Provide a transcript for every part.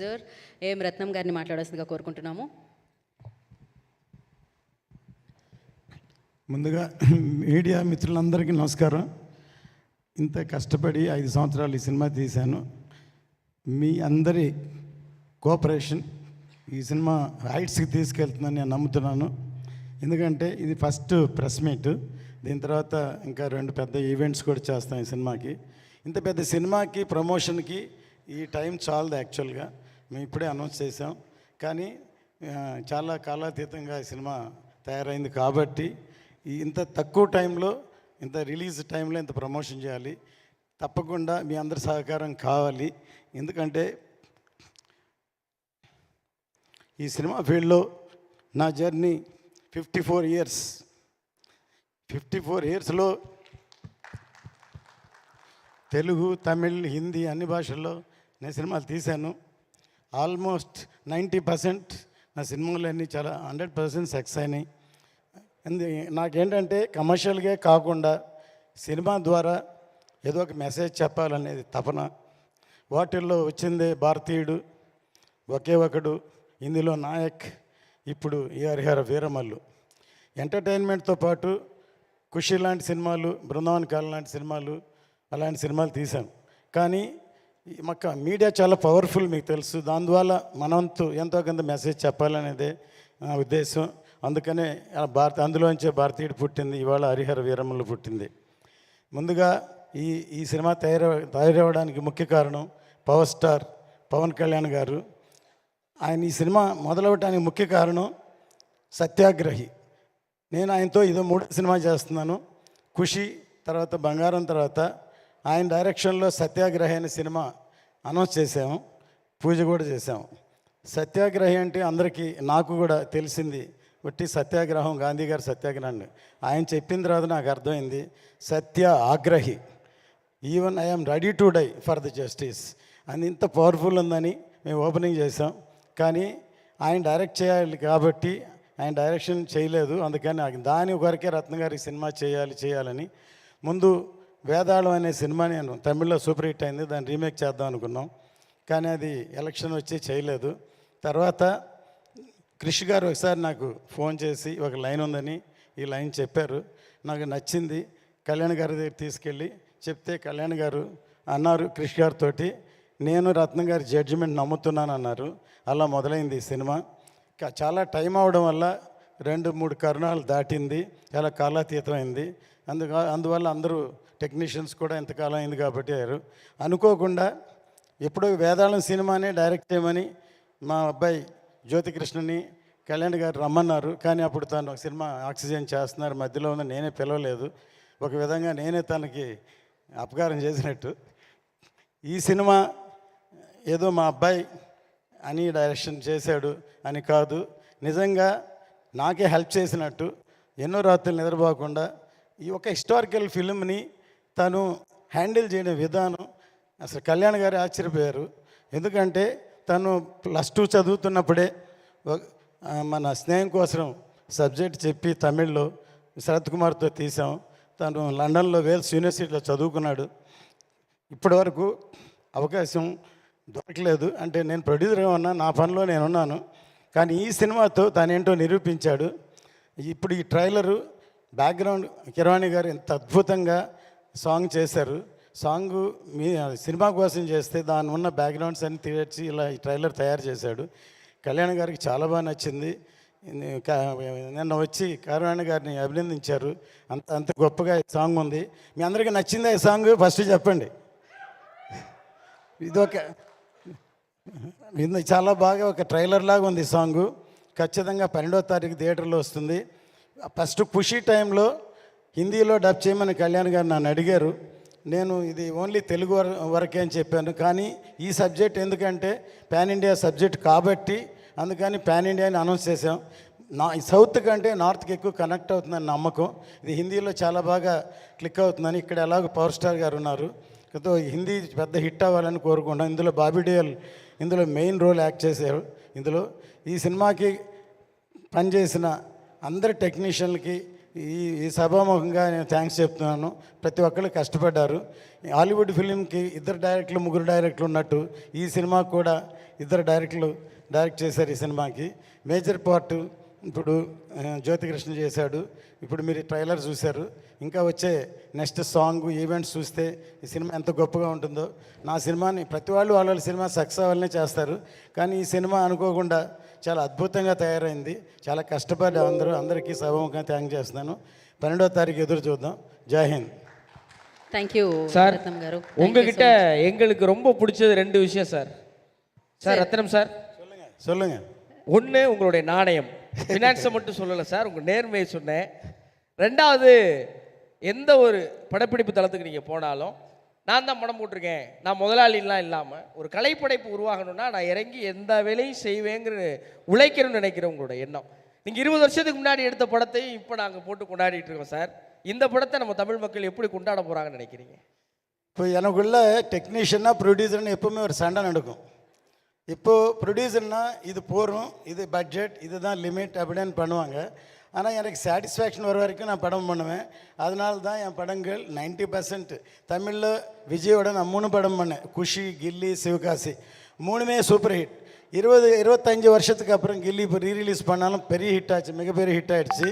Sir ఏం రత్నం గారిని మాట్లాడాల్సిందిగా కోరుకుంటున్నాము. ముందుగా మీడియా మిత్రులందరికీ నమస్కారం. ఇంత కష్టపడి 5 సంవత్సరాలు ఈ సినిమా తీశాను. మీ అందరి కోఆపరేషన్ ఈ సినిమా హైట్స్కి తీసుకెళ్తుందని నేను నమ్ముతున్నాను. ఎందుకంటే ఇది ఫస్ట్ ప్రెస్ మీట్. దీని తర్వాత ఇంకా 2 పెద్ద ఈవెంట్స్ కూడా చేస్తాం ఈ సినిమాకి. ఇంత పెద్ద సినిమాకి ప్రమోషన్కి ఈ టైం చాలదు. యాక్చువల్గా మేము ఇప్పుడే అనౌన్స్ చేసాం, కానీ చాలా కాలాతీతంగా ఈ సినిమా తయారైంది కాబట్టి ఇంత తక్కువ టైంలో, ఇంత రిలీజ్ టైంలో ఇంత ప్రమోషన్ చేయాలి. తప్పకుండా మీ అందరి సహకారం కావాలి. ఎందుకంటే ఈ సినిమా ఫీల్డ్లో నా జర్నీ 54 ఇయర్స్. 54 ఇయర్స్లో తెలుగు, తమిళ్, హిందీ అన్ని భాషల్లో నేను సినిమాలు తీశాను. ఆల్మోస్ట్ 90% నా సినిమాలన్నీ చాలా 100% సక్సెస్ అయినాయి. నాకేంటంటే కమర్షియల్గా కాకుండా సినిమా ద్వారా ఏదో ఒక మెసేజ్ చెప్పాలనేది తపన. వాటిల్లో వచ్చిందే భారతీయుడు, ఒకే ఒకడు, ఇందులో నాయక్, ఇప్పుడు ఈ హరిహర వీరమల్లు. ఎంటర్టైన్మెంట్తో పాటు ఖుషి లాంటి సినిమాలు, బృందావన్ కాల లాంటి సినిమాలు, అలాంటి సినిమాలు తీశాను. కానీ మాకు మీడియా చాలా పవర్ఫుల్, మీకు తెలుసు. దానివల్ల మనంతు ఎంతో కొంత మెసేజ్ చెప్పాలనేదే నా ఉద్దేశం. అందుకనే అందులోంచే భారతీయుడు పుట్టింది, ఇవాళ హరిహర వీరమల్లు పుట్టింది. ముందుగా ఈ సినిమా తయారవడానికి ముఖ్య కారణం పవర్ స్టార్ పవన్ కళ్యాణ్ గారు. ఆయన ఈ సినిమా మొదలవడానికి ముఖ్య కారణం సత్యాగ్రహి. నేను ఆయనతో ఇదో 3వ సినిమా చేస్తున్నాను. ఖుషి తర్వాత బంగారం తర్వాత ఆయన డైరెక్షన్లో సత్యాగ్రహి అనే సినిమా అనౌన్స్ చేసాము, పూజ కూడా చేసాము. సత్యాగ్రహి అంటే అందరికీ, నాకు కూడా తెలిసింది ఒట్టి సత్యాగ్రహం, గాంధీ గారి సత్యాగ్రహాన్ని. ఆయన చెప్పిన తర్వాత నాకు అర్థమైంది సత్య ఆగ్రహి. Even I'm ready to die for the justice అని ఇంత పవర్ఫుల్ ఉందని మేము ఓపెనింగ్ చేసాం. కానీ ఆయన డైరెక్ట్ చేయాలి కాబట్టి ఆయన డైరెక్షన్ చేయలేదు. అందుకని దాని వరకే రత్న గారి సినిమా చేయాలని ముందు వేదాళం అనే సినిమా నేను తమిళ్లో సూపర్ హిట్ అయింది, దాన్ని రీమేక్ చేద్దాం అనుకున్నాం. కానీ అది ఎలక్షన్ వచ్చి చేయలేదు. తర్వాత క్రిష్ గారు ఒకసారి నాకు ఫోన్ చేసి ఒక లైన్ ఉందని ఈ లైన్ చెప్పారు. నాకు నచ్చింది. కళ్యాణ్ గారి దగ్గర తీసుకెళ్ళి చెప్తే కళ్యాణ్ గారు అన్నారు క్రిష్ గారితో, నేను రత్న గారి జడ్జిమెంట్ నమ్ముతున్నాను అన్నారు. అలా మొదలైంది ఈ సినిమా. చాలా టైం అవడం వల్ల 2-3 కరుణాలు దాటింది, చాలా కాలాతీతమైంది. అందువల్ల అందరూ టెక్నీషియన్స్ కూడా ఎంతకాలం అయింది కాబట్టి అనుకోకుండా ఎప్పుడో వేదాళం సినిమానే డైరెక్ట్ చేయమని మా అబ్బాయి జ్యోతికృష్ణని కళ్యాణ్ గారు రమ్మన్నారు. కానీ అప్పుడు తను ఒక సినిమా ఆక్సిజన్ చేస్తున్నారు, మధ్యలో ఉన్న నేనే పిలవలేదు. ఒక విధంగా నేనే తనకి అపకారం చేసినట్టు. ఈ సినిమా ఏదో మా అబ్బాయి అని డైరెక్షన్ చేశాడు అని కాదు, నిజంగా నాకే హెల్ప్ చేసినట్టు. ఎన్నో రాత్రులు నిద్రపోకుండా ఈ ఒక హిస్టారికల్ ఫిల్మ్ని తను హ్యాండిల్ చేయడం విధానం అసలు కళ్యాణ్ గారు ఆశ్చర్యపోయారు. ఎందుకంటే తను +2 చదువుతున్నప్పుడే మన స్నేహం కోసం సబ్జెక్ట్ చెప్పి తమిళ్లో శరత్ కుమార్తో తీసాం. తను లండన్లో వేల్స్ యూనివర్సిటీలో చదువుకున్నాడు. ఇప్పటి వరకు అవకాశం దొరకలేదు. అంటే నేను ప్రొడ్యూసర్గా ఉన్నా, నా పనిలో నేను ఉన్నాను. కానీ ఈ సినిమాతో తనేంటో నిరూపించాడు. ఇప్పుడు ఈ ట్రైలరు బ్యాక్గ్రౌండ్ కిరవాణి గారు ఎంత అద్భుతంగా సాంగ్ చేశారు. సాంగు మీ సినిమా కోసం చేస్తే దాని ఉన్న బ్యాక్గ్రౌండ్స్ అన్ని తీర్చి ఇలా ఈ ట్రైలర్ తయారు చేశాడు. కళ్యాణ్ గారికి చాలా బాగా నచ్చింది. నిన్న వచ్చి కిరవాణి గారిని అభినందించారు. అంత గొప్పగా ఈ సాంగ్ ఉంది. మీ అందరికీ నచ్చిందా ఈ సాంగ్? ఫస్ట్ చెప్పండి. ఇది చాలా బాగా ఒక ట్రైలర్ లాగా ఉంది ఈ సాంగు. ఖచ్చితంగా 12వ తారీఖు థియేటర్లో వస్తుంది. ఫస్ట్ ఖుషి టైంలో హిందీలో డబ్ చేయమని కళ్యాణ్ గారు నన్ను అడిగారు. నేను ఇది ఓన్లీ తెలుగు వరకే అని చెప్పాను. కానీ ఈ సబ్జెక్ట్ ఎందుకంటే పాన్ ఇండియా సబ్జెక్ట్ కాబట్టి అందుకని పాన్ ఇండియాని అనౌన్స్ చేసాం. సౌత్ కంటే నార్త్కి ఎక్కువ కనెక్ట్ అవుతుందని నమ్మకం. ఇది హిందీలో చాలా బాగా క్లిక్ అవుతుందని. ఇక్కడ ఎలాగో పవర్ స్టార్ గారు ఉన్నారు, హిందీ పెద్ద హిట్ అవ్వాలని కోరుకుంటాం. ఇందులో బాబీ డియోల్ ఇందులో మెయిన్ రోల్ యాక్ట్ చేశారు. ఇందులో ఈ సినిమాకి పనిచేసిన అందరి టెక్నీషియన్లకి ఈ సభాముఖంగా నేను థ్యాంక్స్ చెప్తున్నాను. ప్రతి ఒక్కళ్ళు కష్టపడ్డారు. హాలీవుడ్ ఫిలింకి 2 డైరెక్టర్లు 3 డైరెక్టర్లు ఉన్నట్టు ఈ సినిమాకు కూడా 2 డైరెక్టర్లు డైరెక్ట్ చేశారు. ఈ సినిమాకి మేజర్ పార్ట్ ఇప్పుడు జ్యోతికృష్ణ చేశాడు. ఇప్పుడు మీరు ట్రైలర్ చూశారు. ఇంకా వచ్చే నెక్స్ట్ సాంగ్ ఈవెంట్స్ చూస్తే ఈ సినిమా ఎంత గొప్పగా ఉంటుందో. నా సినిమాని ప్రతి వాళ్ళు వాళ్ళ సినిమా సక్సెస్ అవ్వాలనే చేస్తారు, కానీ ఈ సినిమా అనుకోకుండా చాలా అద్భుతంగా తయారైంది. చాలా కష్టపడి అందరికీ సభముఖంగా థ్యాంక్ చేస్తున్నాను. 12వ తారీఖు ఎదురు చూద్దాం. జై హింద్. థ్యాంక్ యూ சார் ரத்னம் గారు. உங்ககிட்ட எங்களுக்கு ரொம்ப பிடிச்சது 2 விஷயம் சார். சார் ரத்னம் சார், சொல்லுங்க. ஒன்று உங்களுடைய நாணயம், ஃபினான்ஸை மட்டும் சொல்லலை சார், உங்கள் நேர்மையை சொன்னேன். 2வது, எந்த ஒரு படப்பிடிப்பு தளத்துக்கு நீங்கள் போனாலும் நான் தான் படம் போட்டிருக்கேன், நான் முதலாளிலாம் இல்லாமல் ஒரு கலைப்படைப்பு உருவாகணும்னா நான் இறங்கி எந்த வேலையும் செய்வேங்கிற உழைக்கணும்னு நினைக்கிற உங்களோட எண்ணம். நீங்கள் 20 வருஷத்துக்கு முன்னாடி எடுத்த படத்தையும் இப்போ நாங்கள் போட்டு கொண்டாடிட்டு இருக்கோம் சார். இந்த படத்தை நம்ம தமிழ் மக்கள் எப்படி கொண்டாட போகிறாங்கன்னு நினைக்கிறீங்க? இப்போ எனக்குள்ள டெக்னீஷியனாக ப்ரொடியூசர்னு எப்போவுமே ஒரு சண்டை நடக்கும். இப்போது ப்ரொடியூசர்னா இது போகிறோம், இது பட்ஜெட், இதுதான் லிமிட் அப்படின்னு பண்ணுவாங்க. ஆனால் எனக்கு சாட்டிஸ்ஃபேக்ஷன் வர வரைக்கும் நான் படம் பண்ணுவேன். அதனால தான் என் படங்கள் 90% தமிழில் விஜயோட நான் 3 படம் பண்ணேன். குஷி, கில்லி, சிவகாசி 3மே சூப்பர் ஹிட். 25 வருஷத்துக்கு அப்புறம் கில்லி இப்போ ரீரிலீஸ் பண்ணாலும் பெரிய ஹிட் ஆச்சு, மிகப்பெரிய ஹிட் ஆகிடுச்சு.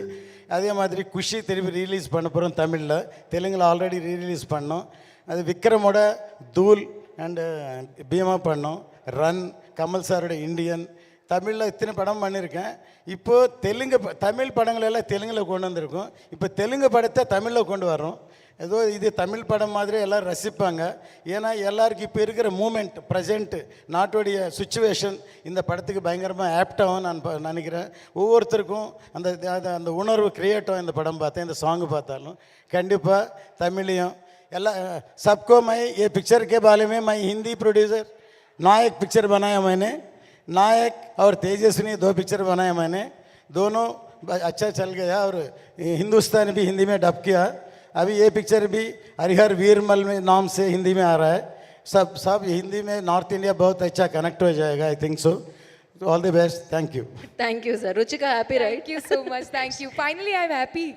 அதே மாதிரி குஷி திருப்பி ரீலீஸ் பண்ண போகிறோம் தமிழில். தெலுங்கில் ஆல்ரெடி ரீரிலீஸ் பண்ணோம். அது விக்ரமோட தூள் அண்டு பீமா பண்ணோம். ரன், கமல் சாரோட இந்தியன், தமிழில் இத்தனை படம் பண்ணியிருக்கேன். இப்போது தமிழ் படங்கள் எல்லாம் தெலுங்கில் கொண்டு வந்திருக்கோம். இப்போ தெலுங்கு படத்தை தமிழில் கொண்டு வரோம். ஏதோ இது தமிழ் படம் மாதிரி எல்லோரும் ரசிப்பாங்க. ஏன்னா எல்லாருக்கும் இப்போ இருக்கிற மூமெண்ட், ப்ரெசென்ட்டு, நாட்டுடைய சுச்சுவேஷன் இந்த படத்துக்கு பயங்கரமாக ஆப்டாகவும் நான் நினைக்கிறேன். ஒவ்வொருத்தருக்கும் அந்த உணர்வு கிரியேட் ஆகும். இந்த படம் பார்த்தேன், இந்த சாங்கு பார்த்தாலும் கண்டிப்பாக தமிழையும் எல்லாம் सबको मैं ये पिक्चर के बारे में मैं हिंदी प्रोड्यूसर नायक पिक्चर बनाया मैंने. नायक और तेजस्विनी 2 पिक्चर बनाया मैंने. दोनों अच्छा चल गया और हिंदुस्तानी भी हिंदी में डब किया. अभी ये पिक्चर भी हरिहर वीरमल में नाम से हिंदी में आ रहा है. सब हिंदी में नॉर्थ इंडिया बहुत अच्छा कनेक्ट हो जाएगा. I think so. All the best. Thank you. Thank you sir. Ruchika happy right? Thank you so much. Thank you. Finally, I'm happy.